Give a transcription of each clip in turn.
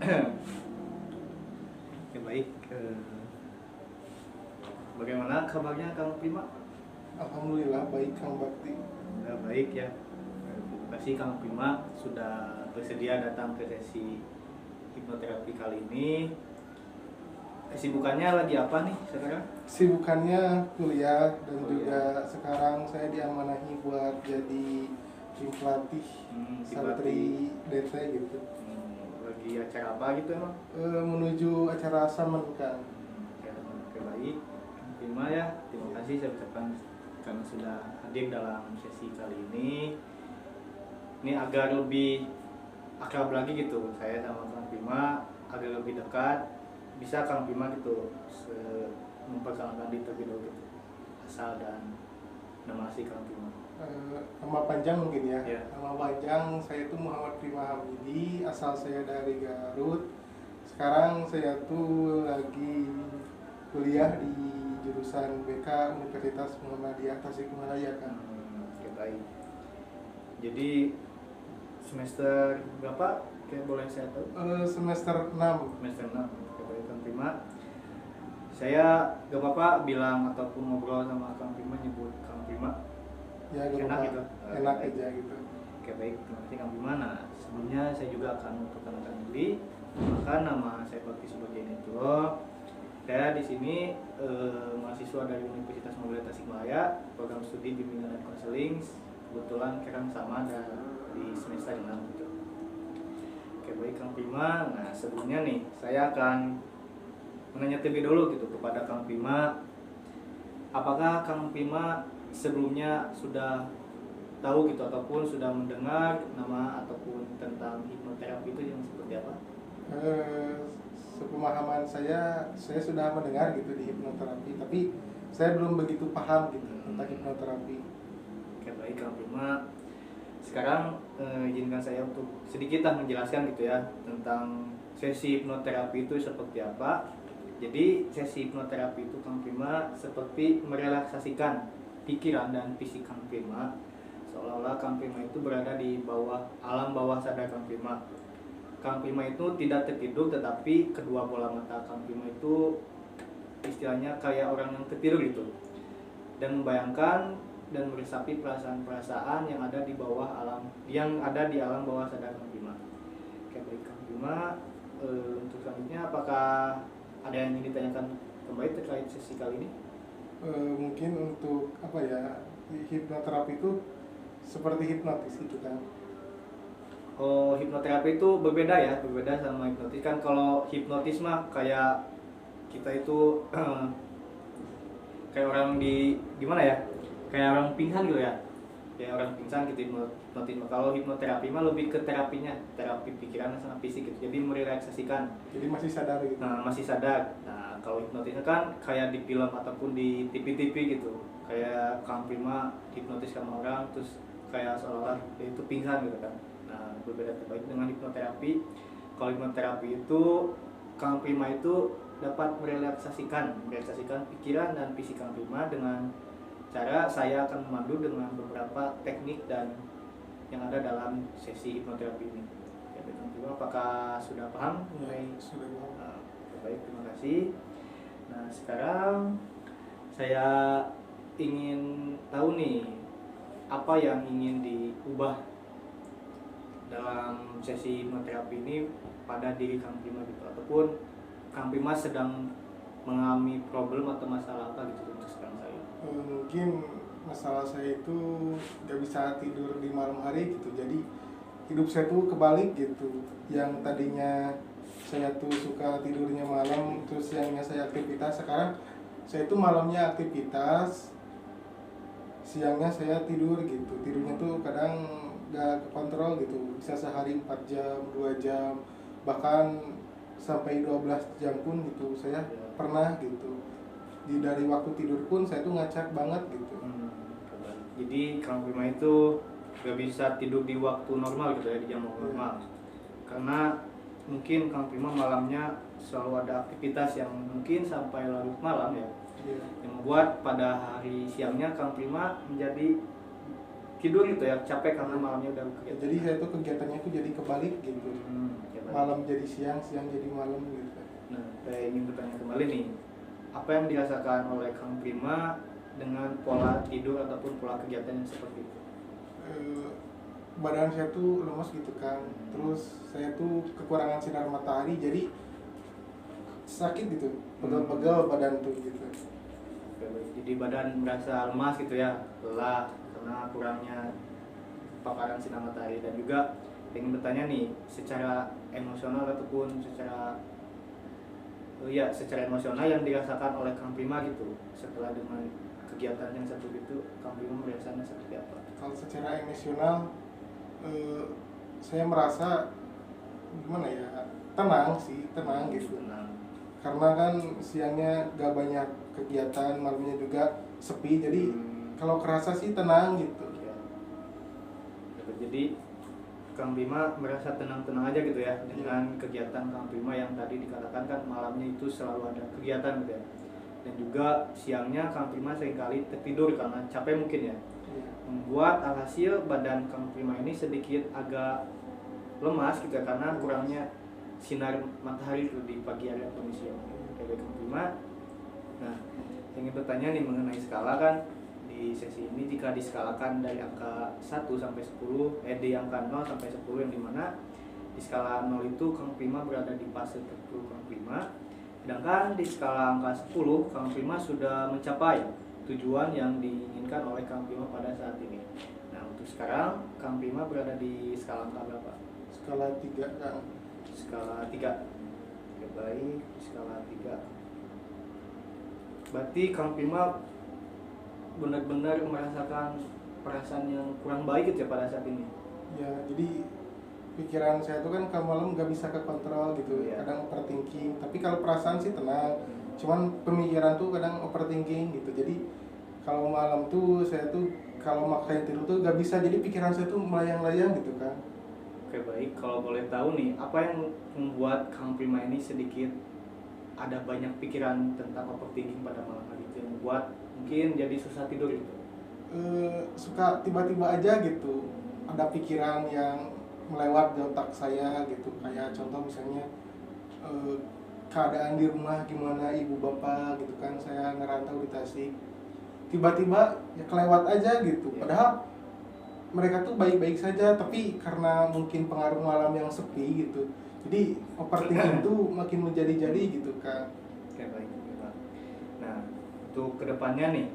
Oke, baik. Bagaimana kabarnya Kang Prima? Alhamdulillah baik Kang Bakti. Baik ya. Terima kasih Kang Prima sudah bersedia datang ke sesi hipnoterapi kali ini. Kesibukannya lagi apa nih sekarang? Sibukannya kuliah dan Kuliah. juga sekarang saya diamanahi buat jadi tim pelatih Tim santri DT gitu. Lagi acara apa gitu emang? Menuju acara saman Kang. Oke, baik. Kang Prima ya, terima kasih saya ucapkan karena sudah hadir dalam sesi kali ini. Ini agar lebih akrab lagi gitu, saya sama Kang Prima agar lebih dekat. Bisa Kang Prima gitu memperkenalkan diri terlebih dahulu gitu, asal dan nama asli Kang Prima. Nama panjang mungkin ya. Ya. Nama panjang saya itu Muhammad Prima Hamidi, asal saya dari Garut. Sekarang saya tuh lagi kuliah di jurusan BK Universitas Muhammadiyah Tasikmalaya Kang. Oke, baik. Jadi semester berapa? Kayak boleh saya tahu? Semester 6. Semester 6. Oke, baik Kang Prima. Saya gak apa-apa bilang ataupun ngobrol sama Kang Prima, nyebut Kang Prima. Ya, gak Enak apa-apa. gitu. Enak Baik. aja gitu. Oke, baik, terima kasih Kang Prima. Nah, sebelumnya saya juga akan memperkenalkan diri. Maka nama saya Bakti Subagio Nitro. Saya di sini mahasiswa dari Universitas Muhammadiyah Tasikmalaya, program studi bimbingan dan konseling. Kebetulan sekarang sama di semester 6 gitu. Oke, baik Kang Prima. Nah, sebelumnya nih saya akan menanya terlebih dulu gitu kepada Kang Prima. Apakah Kang Prima sebelumnya sudah tahu gitu ataupun sudah mendengar nama ataupun tentang hipnoterapi itu yang seperti apa? Sepemahaman saya sudah mendengar gitu di hipnoterapi, tapi saya belum begitu paham gitu tentang hipnoterapi. Oke, baik Kang Prima. Sekarang izinkan saya untuk sedikit menjelaskan gitu ya tentang sesi hipnoterapi itu seperti apa. Jadi sesi hipnoterapi itu Kang Prima seperti merelaksasikan pikiran dan fisik Kang Prima, seolah-olah Kang Prima itu berada di bawah alam bawah sadar Kang Prima. Kang Prima itu tidak tertidur, tetapi kedua bola mata Kang Prima itu istilahnya kayak orang yang tertidur gitu, dan membayangkan dan meresapi perasaan-perasaan yang ada di bawah alam, yang ada di alam bawah sadar Kang Prima. Oke, baik Kang Prima. Untuk selanjutnya apakah ada yang ingin ditanyakan kembali terkait sesi kali ini? Mungkin untuk apa ya, hipnoterapi itu seperti hipnotis gitu kan. Oh, hipnoterapi itu berbeda ya, berbeda sama hipnotis. Kan kalau hipnotis mah kayak kita itu kayak orang di gimana ya? Kayak orang pingsan gitu ya. Kayak orang pingsan gitu hipnotis. Kalau hipnoterapi mah lebih ke terapinya, terapi pikiran sama fisik gitu. Jadi merelaksasikan. Jadi masih sadar gitu. Nah, masih sadar. Nah, kalau hipnotisnya kan kayak di film ataupun di TV-TV gitu. Kayak Kang Prima hipnotis sama orang terus kayak seolah-olah itu pingsan gitu kan. Nah, berbeda terbaik dengan hipnoterapi. Kalau hipnoterapi itu Kang Prima itu dapat merelaksasikan pikiran dan fisik Kang Prima dengan cara saya akan memandu dengan beberapa teknik dan yang ada dalam sesi hipnoterapi ini. Ya, Kang Prima, apakah sudah paham? Ya, sudah paham. Nah, baik, terima kasih. Nah, sekarang saya ingin tahu nih apa yang ingin diubah dalam sesi hipnoterapi ini pada diri Kang Prima gitu, ataupun Kang Prima sedang mengalami problem atau masalah apa gitu untuk sekarang saya. Mungkin masalah saya itu gak bisa tidur di malam hari gitu, jadi hidup saya tuh kebalik gitu. Yang tadinya saya tuh suka tidurnya malam, terus siangnya saya aktivitas. Sekarang saya tuh malamnya aktivitas, siangnya saya tidur gitu. Tidurnya tuh kadang gak kekontrol gitu, bisa sehari 4 jam, 2 jam, bahkan sampai 12 jam pun gitu saya pernah gitu. Dari waktu tidur pun saya tuh ngacak banget gitu. Jadi Kang Prima itu gak bisa tidur di waktu normal gitu ya, di jam normal. Karena mungkin Kang Prima malamnya selalu ada aktivitas yang mungkin sampai larut malam ya. Yang membuat pada hari siangnya Kang Prima menjadi tidur gitu ya, capek karena malamnya udah kegiatan. Jadi saya tuh kegiatannya tuh jadi kebalik gitu. Malam malam jadi siang, siang jadi malam gitu. Nah, saya ingin bertanya kembali nih, apa yang dirasakan oleh Kang Prima dengan pola tidur ataupun pola kegiatan yang seperti itu? Badan saya tuh lemas gitu kan, terus saya tuh kekurangan sinar matahari, jadi sakit gitu, pegal-pegal badan tuh gitu. Jadi badan merasa lemas gitu ya, lelah karena kurangnya paparan sinar matahari. Dan juga ingin bertanya nih, secara emosional ataupun secara emosional yang dirasakan oleh Kang Prima gitu setelah dengan kegiatan yang satu itu, Kang Prima merasakannya seperti apa? Kalau secara emosional, saya merasa gimana ya, tenang sih, tenang gitu. Tenang. Karena kan siangnya gak banyak kegiatan, malamnya juga sepi, jadi kalau kerasa sih tenang gitu. Ya. Jadi Kang Bima merasa tenang-tenang aja gitu ya dengan kegiatan Kang Bima yang tadi dikatakan kan malamnya itu selalu ada kegiatan gitu ya. Dan juga siangnya Kang Bima seringkali tertidur karena capek mungkin ya. Membuat alhasil badan Kang Bima ini sedikit agak lemas gitu ya, karena kurangnya sinar matahari itu di pagi hari atau di siang. Kayak Kang Bima. Nah, saya ingin bertanya nih mengenai skala kan. Di sesi ini jika diskalakan dari angka 1 sampai 10, di angka 0 sampai 10, yang dimana di skala 0 itu Kang Prima berada di fase terpuruk Kang Prima, sedangkan di skala angka 10 Kang Prima sudah mencapai tujuan yang diinginkan oleh Kang Prima pada saat ini. Nah, untuk sekarang Kang Prima berada di skala angka berapa? Skala 3 kan. Skala 3. Oke, baik, skala 3. Berarti Kang Prima benar-benar merasakan perasaan yang kurang baik gitu ya pada saat ini. Ya, jadi pikiran saya tuh kan kalau malam gak bisa kekontrol gitu, kadang overthinking. Tapi kalau perasaan sih tenang, cuman pemikiran tuh kadang overthinking gitu. Jadi kalau malam tuh saya tuh kalau maksain tidur tuh gak bisa, jadi pikiran saya tuh melayang-layang gitu kan. Oke, baik, kalau boleh tahu nih, apa yang membuat Kang Prima ini sedikit ada banyak pikiran tentang overthinking pada malam hari itu yang membuat mungkin jadi susah tidur gitu? Suka tiba-tiba aja gitu ada pikiran yang melewat di otak saya gitu, kayak contoh misalnya keadaan di rumah gimana, ibu bapak gitu kan, saya ngerantau di Tasik, tiba-tiba ya kelewat aja gitu, padahal mereka tuh baik-baik saja, tapi karena mungkin pengaruh malam yang sepi gitu, jadi overthinking tuh makin menjadi-jadi gitu kan. Oke, baik. Nah, untuk kedepannya nih,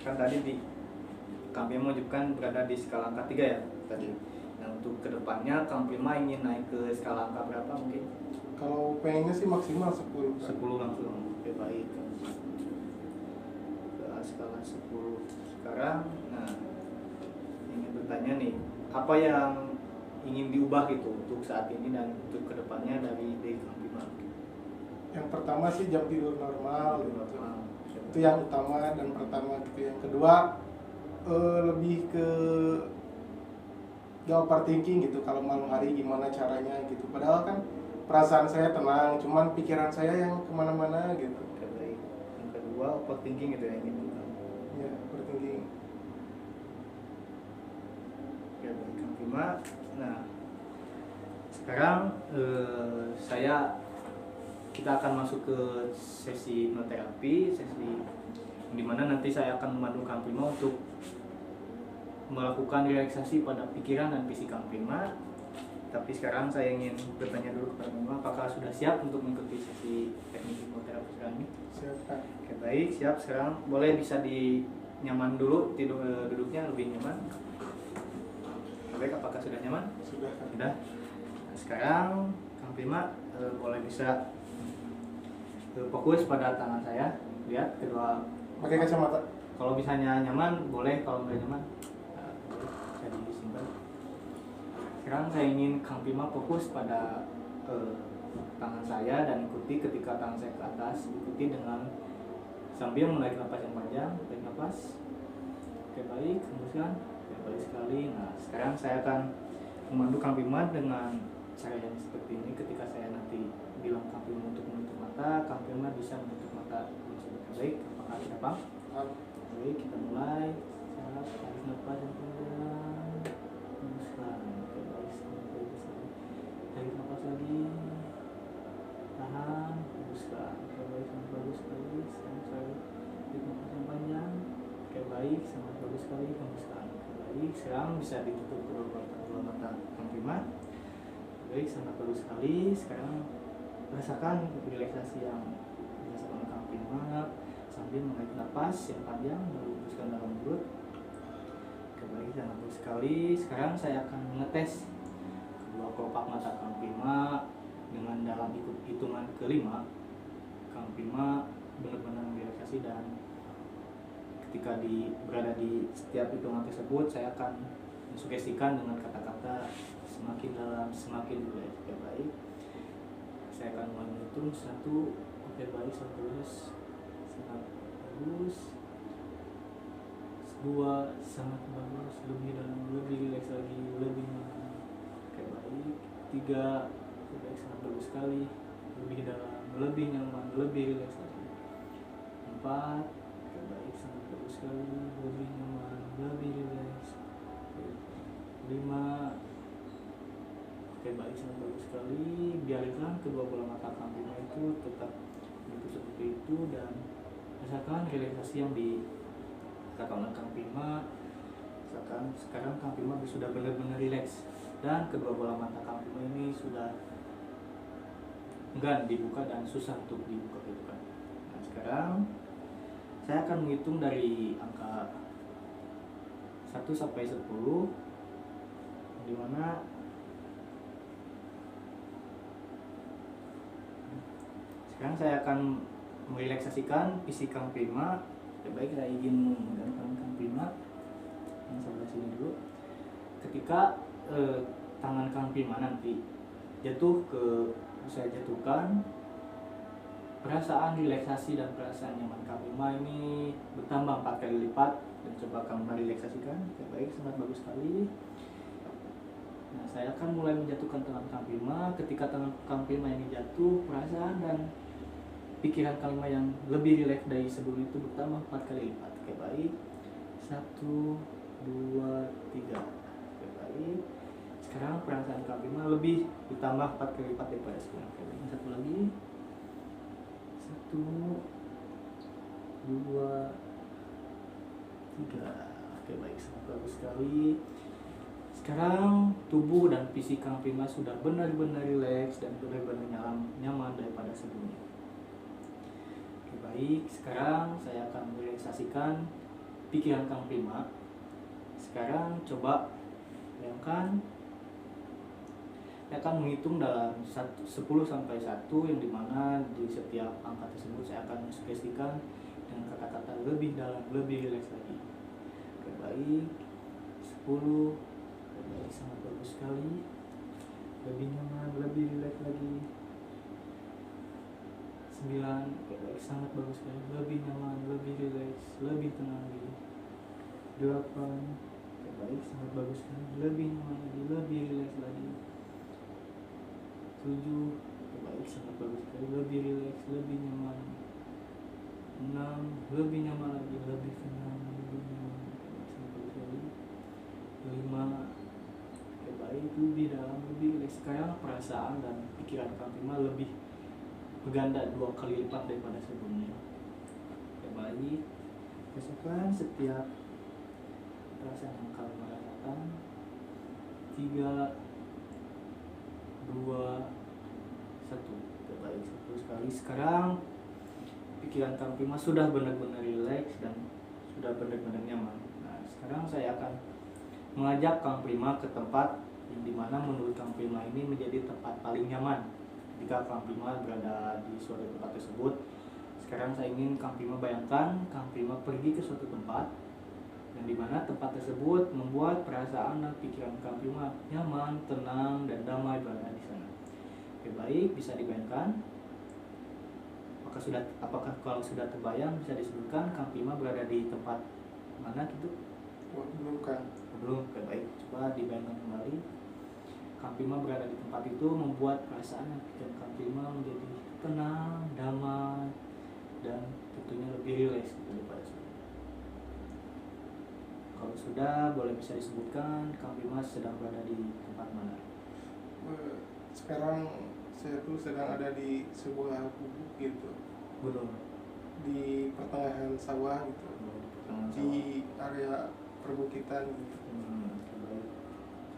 kan tadi Kang Prima menunjukkan berada di skala angka 3 ya tadi. Nah, untuk kedepannya Kang Prima ingin naik ke skala angka berapa mungkin? Kalau pengennya sih maksimal 10 kan? 10 langsung. Oke, baik. Ke skala 10 sekarang. Nah, ingin bertanya nih, apa yang ingin diubah gitu untuk saat ini dan untuk kedepannya dari Kang Prima? Yang pertama sih jam tidur normal gitu. Normal. Itu yang utama dan pertama gitu. Yang kedua lebih ke gak overthinking gitu, kalau malam hari gimana caranya gitu, padahal kan perasaan saya tenang, cuman pikiran saya yang kemana-mana gitu. Oke, baik. Yang kedua overthinking gitu ya, ingin diubah. Ya, overthinking. Oke, baik Kang Prima. Nah, sekarang kita akan masuk ke sesi hipnoterapi, sesi dimana nanti saya akan memandu Kang Prima untuk melakukan relaksasi pada pikiran dan fisik Kang Prima. Tapi sekarang saya ingin bertanya dulu kepada Prima, apakah sudah siap untuk mengikuti sesi teknik hipnoterapi sekarang ini? Siap kan? Oke, baik, siap. Sekarang boleh bisa nyaman dulu, duduknya lebih nyaman. Baik, apakah sudah nyaman? Sudah kan? Sudah. Nah, sekarang Kang Prima boleh bisa fokus pada tangan saya. Lihat kedua. Pakai kacamata. Kalau misalnya nyaman boleh, kalau nggak nyaman bisa disimpan. Sekarang saya ingin Kang Prima fokus pada tangan saya dan ikuti ketika tangan saya ke atas, ikuti dengan sambil menarik napas yang panjang, tarik napas. Oke, baik, hembuskan. Oke, baik sekali. Nah, sekarang saya akan memandu Kang Prima dengan cara yang seperti ini. Ketika saya nanti bilang Kang Prima untuk menutup mata, Kang Prima bisa menutup mata. Oke, baik, apakah sudah paham? Baik, kita mulai. Tarik napas yang panjang, hembuskan. Oke, baik, sampai ke sini. Tarik napas lagi. sekarang bisa ditutup kedua mata Kang Prima. Baik, sangat bagus sekali. Sekarang rasakan relaksasi yang dirasakan Kang Prima sambil menarik napas yang panjang lalu hembuskan dalam mulut. Oke, baik, sangat bagus sekali. Sekarang saya akan mengetes kedua kelopak mata Kang Prima dengan dalam hitungan kelima. Kang Prima benar-benar relaksasi, dan ketika berada di setiap hitungan tersebut saya akan mensugestikan dengan kata-kata semakin dalam, semakin rileks. Oke, baik, saya akan mulai menghitung 1. Oke, baik, sangat bagus, sangat bagus. 2, sangat bagus, lebih dalam, lebih rileks lagi, lebih nyaman. Oke, baik. 3, oke, baik, sangat bagus sekali, lebih dalam, lebih nyaman, lebih rileks lagi. 4, oke, baik, sangat bagus sekali, lebih nyaman, lebih rileks. 5, oke, baik, sangat bagus sekali. Biarkan kedua bola mata Kang Prima itu tetap seperti itu, dan rasakan relaksasi yang dirasakan Kang Prima. Sekarang Kang Prima sudah benar-benar rileks, dan kedua bola mata Kang Prima ini sudah enggan dibuka dan susah untuk dibuka gitu kan. Nah, sekarang saya akan menghitung dari angka 1 sampai 10, dimana sekarang saya akan merelaksasikan fisik Kang Prima. Ya, baik, saya izin menggunakan Kang Prima yang sebelah sini dulu. Ketika tangan Kang Prima nanti jatuh ke, saya jatuhkan, perasaan relaksasi dan perasaan nyaman Kang Prima ini bertambah 4 kali lipat, dan coba Kang merelaksasikan. Oke, baik, sangat bagus sekali. Nah, saya akan mulai menjatuhkan tangan Kang Prima. Ketika tangan Kang Prima ini jatuh, perasaan dan pikiran Kang Prima yang lebih rileks dari sebelum itu bertambah 4 kali lipat. Oke, baik, 1, 2, 3. Oke, baik. Sekarang perasaan Kang Prima lebih ditambah 4 kali lipat daripada sebelumnya. Oke, baik. Satu lagi. 1, 2, 3. Oke, baik, sangat bagus sekali. Sekarang tubuh dan fisik Kang Prima sudah benar-benar rileks dan benar-benar nyaman daripada sebelumnya. Oke, baik, sekarang saya akan merelaksasikan pikiran Kang Prima. Sekarang coba bayangkan, saya akan menghitung dalam 10 sampai 1, yang dimana di setiap angka tersebut saya akan mensugestikan dengan kata-kata lebih dalam, lebih rileks lagi. Oke, baik, 10. Oke, baik, sangat bagus sekali, lebih nyaman, lebih rileks lagi. 9, oke, baik, sangat bagus sekali, lebih nyaman, lebih rileks, lebih tenang lagi. 8, oke, baik, sangat bagus sekali, lebih nyaman lagi, lebih rileks lagi. 7, oke, baik, sangat bagus sekali, lebih rileks, lebih nyaman. 6, lebih nyaman lagi, lebih tenang, lebih nyaman. Oke, baik, sangat bagus sekali. 5, oke, baik, lebih dalam, lebih rileks. Sekarang perasaan dan pikiran Kang Prima lebih berganda 2 kali lipat daripada sebelumnya. Oke, baik, rasakan setiap perasaan yang kalian rasakan. 3, 2, 1. Oke, baik, satu sekali. Sekarang pikiran Kang Prima sudah benar-benar rileks dan sudah benar-benar nyaman. Nah, sekarang saya akan mengajak Kang Prima ke tempat yang dimana menurut Kang Prima ini menjadi tempat paling nyaman ketika Kang Prima berada di suatu tempat tersebut. Sekarang saya ingin Kang Prima bayangkan Kang Prima pergi ke suatu tempat yang dimana tempat tersebut membuat perasaan dan pikiran Kang Prima nyaman, tenang, dan damai berada di sana. Oke, baik, bisa dibayangkan. Apakah kalau sudah terbayang bisa disebutkan Kang Prima berada di tempat mana gitu? Belum, Kang. Belum. Oke, baik, coba dibayangkan kembali. Kang Prima berada di tempat itu membuat perasaan dan pikiran Kang Prima menjadi tenang, damai, dan tentunya lebih rileks daripada sebelumnya. Kalau sudah, boleh bisa disebutkan Kang Prima sedang berada di tempat mana? Sekarang saya tuh sedang ada di sebuah gubuk gitu, Gunung. di pertengahan sawah gitu, Di pertengahan di area perbukitan gitu.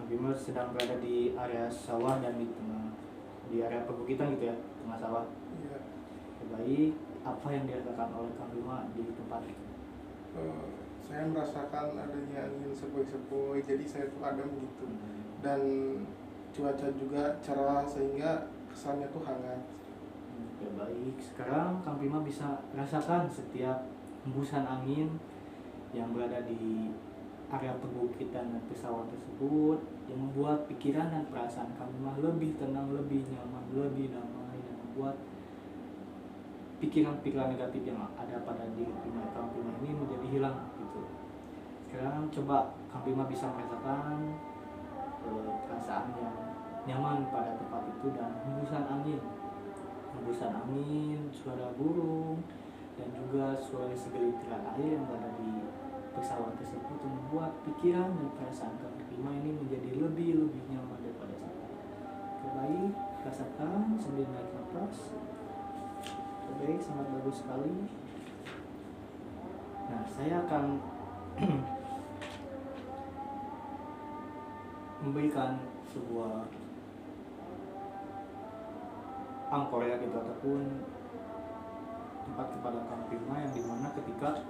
Kang Bima sedang berada di area sawah dan di area perbukitan gitu ya, tengah sawah. Iya. Baik, apa yang dirasakan oleh Kang Bima di tempat itu? Saya merasakan adanya angin sepoi-sepoi, jadi saya tuh adem gitu. Dan cuaca juga cerah sehingga kesannya tuh hangat. Oke, baik. Sekarang Kang Bima bisa rasakan setiap hembusan angin yang berada di area perbukitan dan pesawat tersebut yang membuat pikiran dan perasaan Kang Bima lebih tenang, lebih nyaman, lebih damai, dan membuat pikiran-pikiran negatif yang ada pada diri Kang Bima ini menjadi hilang gitu. Sekarang coba Kang Bima bisa merasakan perasaan yang nyaman pada tempat itu dan hembusan angin, suara burung, dan juga suara segelintir air yang berada di pesawat tersebut membuat pikiran dan perasaan Kang Bima ini menjadi lebih nyaman daripada sebelumnya. Oke, baik, rasakan sambil naik nafas. Oke, baik, sangat bagus sekali. Nah, saya akan memberikan sebuah angkor ya gitu, ataupun tempat kepada Kang Bima yang dimana ketika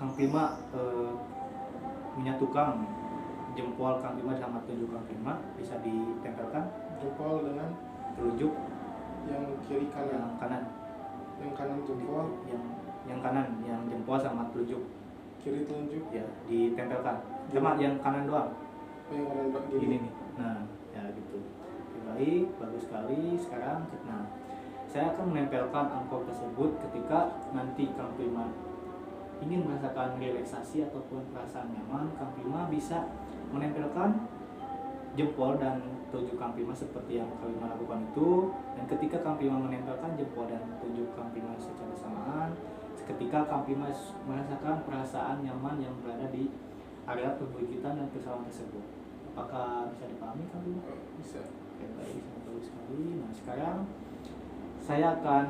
Kang Bima menyatukan jempol Kang Bima sama telunjuk Kang Bima bisa ditempelkan Jempol dengan telunjuk yang kiri kanan. yang kanan jempol, yang kanan yang jempol sama telunjuk kiri telunjuk. ya ditempelkan sama yang kanan doang. Yang kanan Gini nih. Nah, ya gitu. Oke, baik, bagus sekali. Sekarang saya akan menempelkan angkor tersebut ketika nanti Kang Bima ingin merasakan relaksasi ataupun perasaan nyaman. Kang Bima bisa menempelkan jempol dan telunjuk Kang Bima seperti yang Kang Bima lakukan itu. Dan ketika Kang Bima menempelkan jempol dan telunjuk Kang Bima secara samaan, ketika Kang Bima merasakan perasaan nyaman yang berada di area perbukitan dan pesawat tersebut. Apakah bisa dipahami Kang Bima? Bisa. Oke, baik, sangat bagus sekali. Nah, sekarang saya akan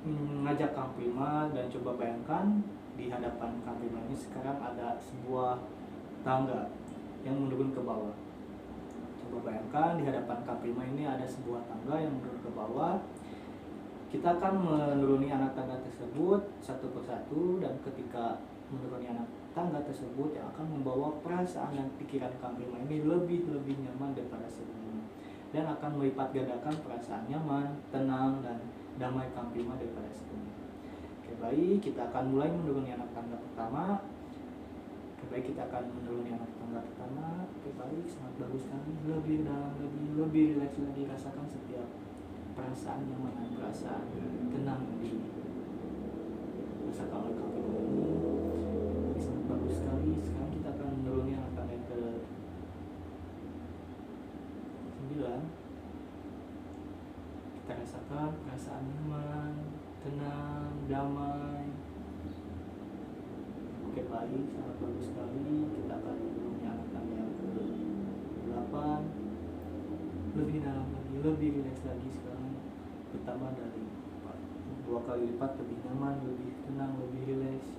mengajak Kang Bima dan coba bayangkan di hadapan Kang Bima ini sekarang ada sebuah tangga yang menurun ke bawah. Coba bayangkan di hadapan Kang Bima ini ada sebuah tangga yang menurun ke bawah. Kita akan menuruni anak tangga tersebut satu persatu, dan ketika menuruni anak tangga tersebut yang akan membawa perasaan dan pikiran Kang Bima ini lebih nyaman daripada sebelumnya, dan akan melipat gandakan perasaan nyaman, tenang, dan damai Kang Bima daripada sebelumnya. Oke, baik, kita akan mulai menuruni anak tangga pertama. Oke, baik, kita akan menuruni anak tangga pertama. Oke, baik, sangat bagus sekali. Lebih dalam, lebih rileks lagi, rasakan setiap perasaan nyaman dan perasaan tenang di rasakan oleh Kang Bima ini. Sangat bagus sekali. Sekarang kita akan menuruni anak tangga yang ke-9. Kita rasakan perasaan nyaman, tenang, damai. Oke, baik, sangat bagus sekali. Kita akan menuruni anak tangga yang ke-8. Lebih dalam lagi, lebih rileks lagi sekarang, bertambah dari 2 kali lipat, lebih nyaman, lebih tenang, lebih rileks.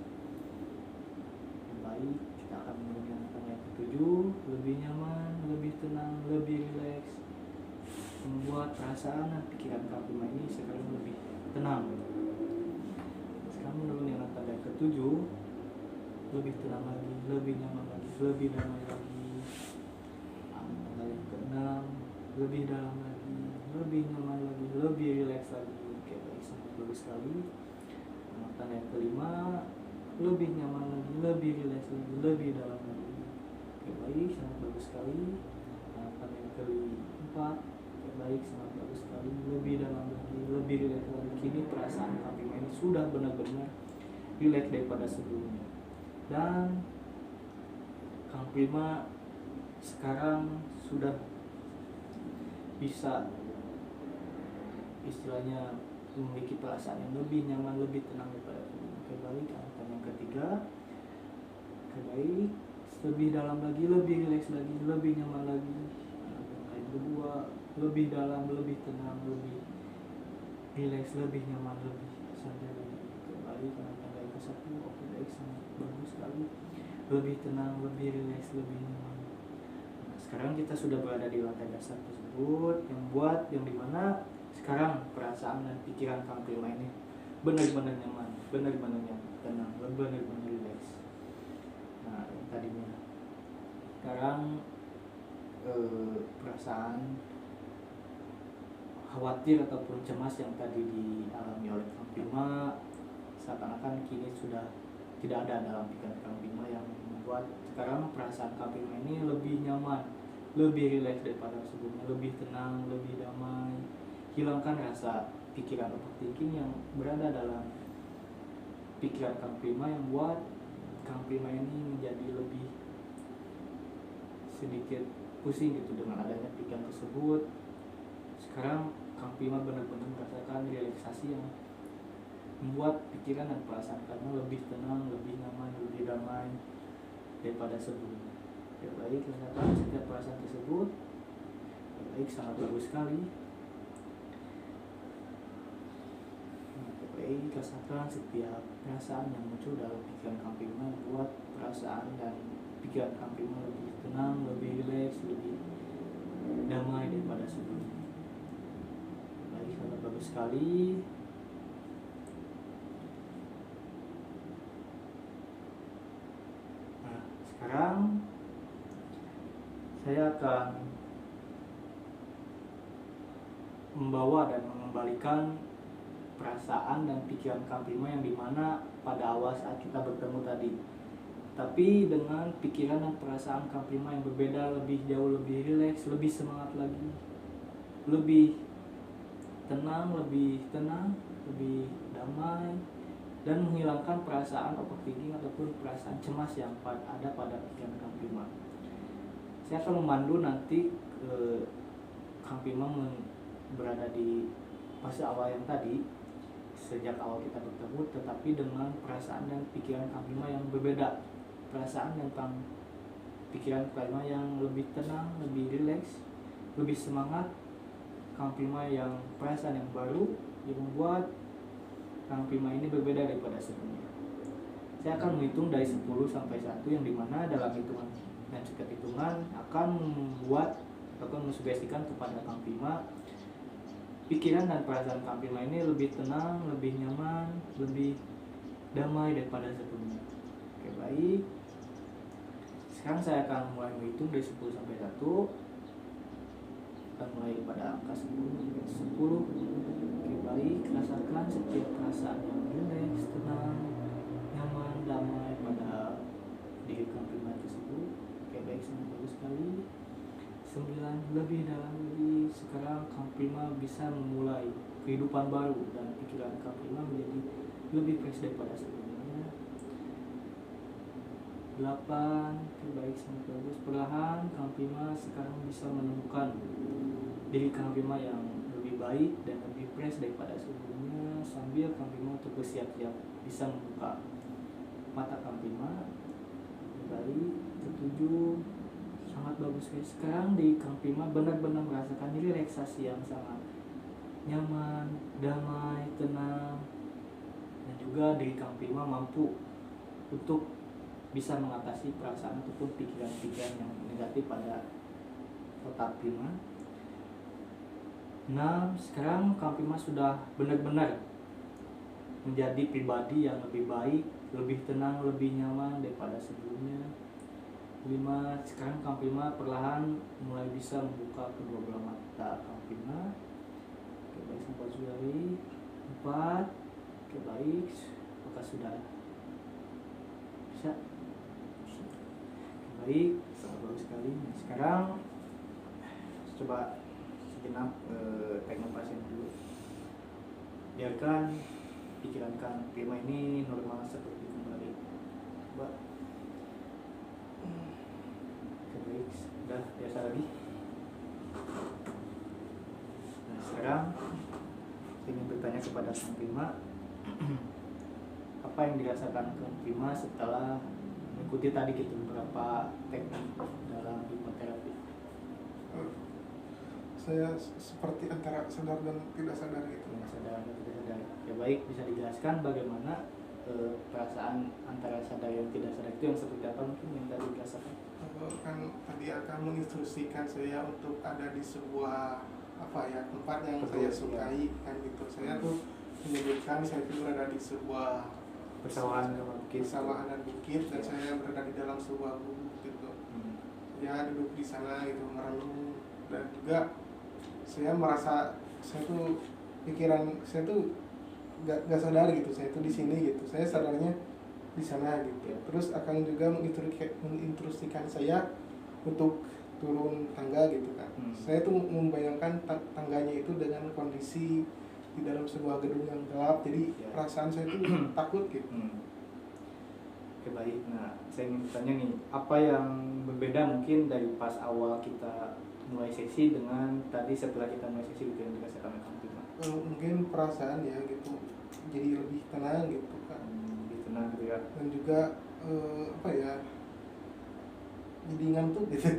Baik, kita akan menuruni anak tangga yang ke-7. Lebih nyaman, lebih tenang, lebih rileks, membuat perasaan dan pikiran Kang Bima ini sekarang lebih tenang. Sekarang menuruni anak tangga yang ke-7. Lebih tenang lagi, lebih nyaman lagi, lebih damai lagi. Anak tangga yang ke-6. Lebih dalam lagi, lebih nyaman lagi, lebih rileks lagi. Oke, baik, sangat bagus sekali. Anak tangga yang ke-5. Lebih nyaman lagi, lebih rileks lagi, lebih dalam lagi. Oke, baik, sangat bagus sekali. Anak tangga yang ke-4. Oke, baik, sangat bagus sekali. Lebih dalam lagi, lebih rileks lagi. Kini perasaan Kang Bima ini sudah benar-benar rileks daripada sebelumnya. Dan Kang Bima sekarang sudah bisa istilahnya memiliki perasaan yang lebih nyaman, lebih tenang daripada sebelumnya. Oke, baik, anak tangga yang ke-3. Oke, baik, lebih dalam lagi, lebih rileks lagi, lebih nyaman lagi. Anak tangga yang ke-2. Lebih dalam, lebih tenang, lebih rileks, lebih nyaman, lebih santai lagi. Oke, baik, anak tangga yang ke-1. Oke, baik, sangat bagus sekali. Lebih tenang, lebih rileks, lebih nyaman. sekarang kita sudah berada di lantai dasar tersebut, yang dimana sekarang perasaan dan pikiran Kang Prima ini benar-benar nyaman, benar-benar tenang, benar-benar rileks. Nah, yang tadinya sekarang perasaan khawatir ataupun cemas yang tadi dialami oleh Kang Prima seakan-akan kini sudah tidak ada dalam pikiran Kang Prima, yang membuat sekarang perasaan Kang Prima ini lebih nyaman, lebih rileks daripada sebelumnya, lebih tenang, lebih damai. Hilangkan rasa pikiran overthinking yang berada dalam pikiran Kang Prima, yang buat Kang Prima ini menjadi lebih sedikit pusing gitu dengan adanya pikiran tersebut. Sekarang Kang Prima benar-benar merasakan relaksasi yang membuat pikiran dan perasaan karena lebih tenang, lebih nyaman, lebih damai daripada sebelumnya. Ya baik, rasakan setiap perasaan tersebut. Ya baik, sangat bagus sekali. Ya baik, rasakan setiap perasaan yang muncul dalam pikiran Kang Prima, membuat perasaan dan pikiran Kang Prima lebih tenang, lebih rileks, lebih damai daripada sebelumnya. Baik, sangat bagus sekali. Nah, sekarang saya akan membawa dan mengembalikan perasaan dan pikiran Kang Prima yang dimana pada awal saat kita bertemu tadi, tapi dengan pikiran dan perasaan Kang Prima yang berbeda, lebih jauh, lebih rileks, lebih semangat lagi, lebih tenang, lebih damai, dan menghilangkan perasaan overthinking ataupun perasaan cemas yang ada pada pikiran Kang Prima. Saya akan memandu nanti Kang Prima berada di fase awal yang tadi, sejak awal kita bertemu, tetapi dengan perasaan dan pikiran Kang Prima yang berbeda. Perasaan dan pikiran Kang Prima yang lebih tenang, lebih rileks, lebih semangat. Kang Prima yang perasaan yang baru yang membuat Kang Prima ini berbeda daripada sebelumnya. Saya akan menghitung dari 10 sampai 1, yang dimana dalam hitungan dan setiap hitungan akan membuat ataupun mensugestikan kepada Kang Prima pikiran dan perasaan Kang Prima ini lebih tenang, lebih nyaman, lebih damai daripada sebelumnya. Oke, baik. Sekarang saya akan mulai menghitung dari 10 sampai 1. Kita mulai pada angka 10. Oke, baik. Rasakan setiap perasaan yang rileks, tenang, nyaman, damai pada diri Kang Prima tersebut. Oke, baik, sangat bagus sekali. 9, lebih dalam lagi. Sekarang Kang Prima bisa memulai kehidupan baru dan pikiran Kang Prima menjadi lebih fresh daripada sebelumnya. 8, baik, sangat bagus. Perlahan Kang Prima sekarang bisa menemukan diri Kang Prima yang lebih baik dan lebih fresh daripada sebelumnya, sambil Kang Prima untuk bersiap-siap bisa membuka mata Kang Prima. Baik, 7, sangat bagus guys. Sekarang di Kang Prima benar-benar merasakan relaksasi yang sangat nyaman, damai, tenang, dan juga diri Kang Prima mampu untuk bisa mengatasi perasaan ataupun pikiran-pikiran yang negatif pada otak Prima. 6, sekarang Kang Prima sudah benar-benar menjadi pribadi yang lebih baik, lebih tenang, lebih nyaman daripada sebelumnya. 5, sekarang Kang Prima perlahan mulai bisa membuka kedua belah mata Kang Prima. Oke, baik, sampai sudah. 4, oke, baik, apakah sudah bisa? Oke, baik, sangat bagus sekali. Nah, sekarang coba sejenak tarik nafas dulu. Biarkan pikiran Kang Prima ini normal seperti kembali. Coba. Baik, sudah biasa lagi. Nah, sekarang saya ingin bertanya kepada Kang Prima, apa yang dirasakan Kang Prima setelah mengikuti tadi gitu beberapa teknik dalam hipnoterapi? Saya seperti antara sadar dan tidak sadar gitu. Sadar dan tidak sadar. Ya baik, bisa dijelaskan bagaimana perasaan antara sadar dan tidak sadar itu yang seperti apa mungkin yang tadi dirasakan? kan tadi akan menginstruksikan saya untuk ada di sebuah tempat yang Betul, saya iya. sukai kan gitu. Saya tuh menyebutkan saya itu berada di sebuah Persawahan sama bukit. persawahan dan bukit, dan Iya. saya berada di dalam sebuah gubuk gitu. Hmm. Ya duduk di sana gitu merenung, dan juga saya merasa saya tuh pikiran saya tuh gak sadar gitu, saya tuh di sini gitu, saya sadarnya di sana gitu. Ya. Terus akan juga menginstruksikan saya untuk turun tangga gitu kan. Saya tuh membayangkan tangganya itu dengan kondisi di dalam sebuah gedung yang gelap, jadi Ya. perasaan saya tuh takut gitu. Oke, baik. Nah, saya ingin bertanya nih, apa yang berbeda mungkin dari pas awal kita mulai sesi dengan tadi setelah kita mulai sesi gitu yang dirasakan oleh Kang Bima? Mungkin perasaan ya gitu, jadi lebih tenang gitu kan. Lebih tenang gitu ya. Dan juga jadi ngantuk gitu.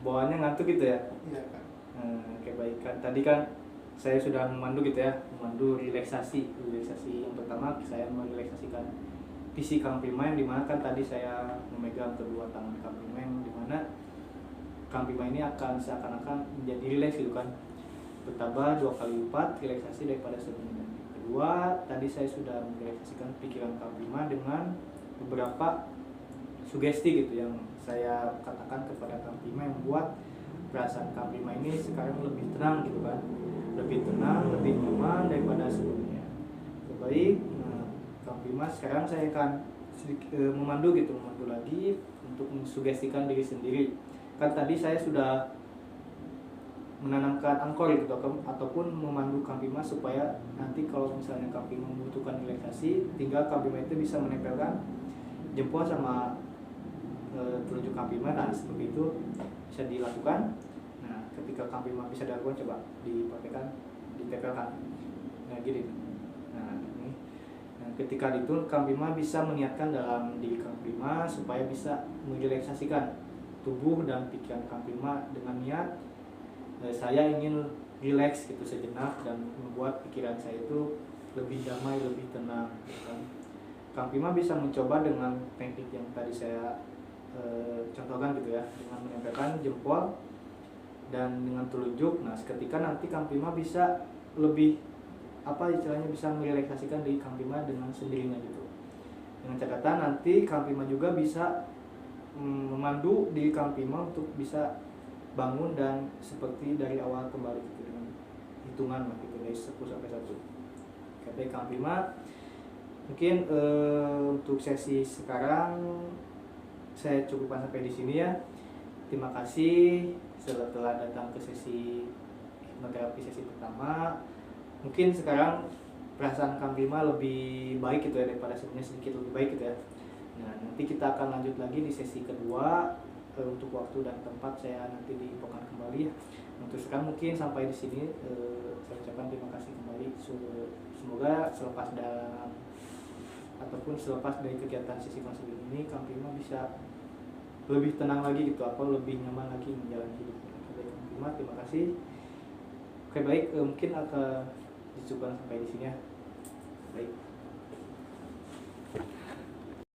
Bawaannya ngantuk gitu ya. Iya kan. Oke, baik. Kan tadi kan saya sudah memandu gitu ya, memandu relaksasi yang pertama saya merelaksasikan visi Kang Bima, yang dimana kan tadi saya memegang kedua tangan Kang Bima, yang dimana Kang Bima ini akan seakan-akan menjadi rileks gitu kan, bertambah 2 kali lipat relaksasi daripada sebelumnya. Kedua, tadi saya sudah merelaksasikan pikiran Kang Bima dengan beberapa sugesti gitu yang saya katakan kepada Kang Bima, yang membuat perasaan Kang Bima ini sekarang lebih tenang gitu kan, lebih tenang, lebih nyaman daripada sebelumnya. Baik, Kang Bima, sekarang saya akan memandu lagi untuk mensugestikan diri sendiri. Kan tadi saya sudah menanamkan angkor gitu ataupun memandu Kang Bima supaya nanti kalau misalnya Kang Bima membutuhkan relaksasi, tinggal Kang Bima itu bisa menempelkan jempol sama telunjuk Kang Bima. Nah, seperti itu bisa dilakukan. Nah, ketika Kang Bima bisa dilakukan, coba dipraktekkan, ditempelkan. Nah, gini. Nah, ini. Nah, ketika itu Kang Bima bisa meniatkan dalam diri Kang Bima supaya bisa merelaksasikan tubuh dan pikiran Kang Bima dengan niat saya ingin rileks gitu sejenak dan membuat pikiran saya itu lebih damai, lebih tenang gitu kan. Kang Bima bisa mencoba dengan teknik yang tadi saya contohkan gitu ya, dengan menempelkan jempol dan dengan telunjuk. Nah, ketika nanti Kang Bima bisa lebih istilahnya bisa merelaksasikan diri Kang Bima dengan sendirinya gitu. Dengan catatan nanti Kang Bima juga bisa memandu diri Kang Bima untuk bisa bangun dan seperti dari awal kembali gitu, dengan hitungan lah gitu dari 10 sampai 1. Oke, Kang Bima, mungkin untuk sesi sekarang saya cukupkan sampai di sini ya. Terima kasih telah datang ke sesi hipnoterapi sesi pertama. Mungkin sekarang perasaan Kang Bima lebih baik gitu ya daripada sebelumnya, sedikit lebih baik gitu ya. Nah, nanti kita akan lanjut lagi di sesi kedua. Untuk waktu dan tempat saya nanti diinfokan kembali ya. Untuk sekarang mungkin sampai di sini, saya ucapkan terima kasih kembali. Semoga selepas dari kegiatan sesi konseling ini Kang Bima bisa lebih tenang lagi gitu, atau lebih nyaman lagi menjalani hidup. Oke, Kang Bima, terima kasih. Oke, baik, mungkin akan dicukupkan sampai di sini ya. Baik.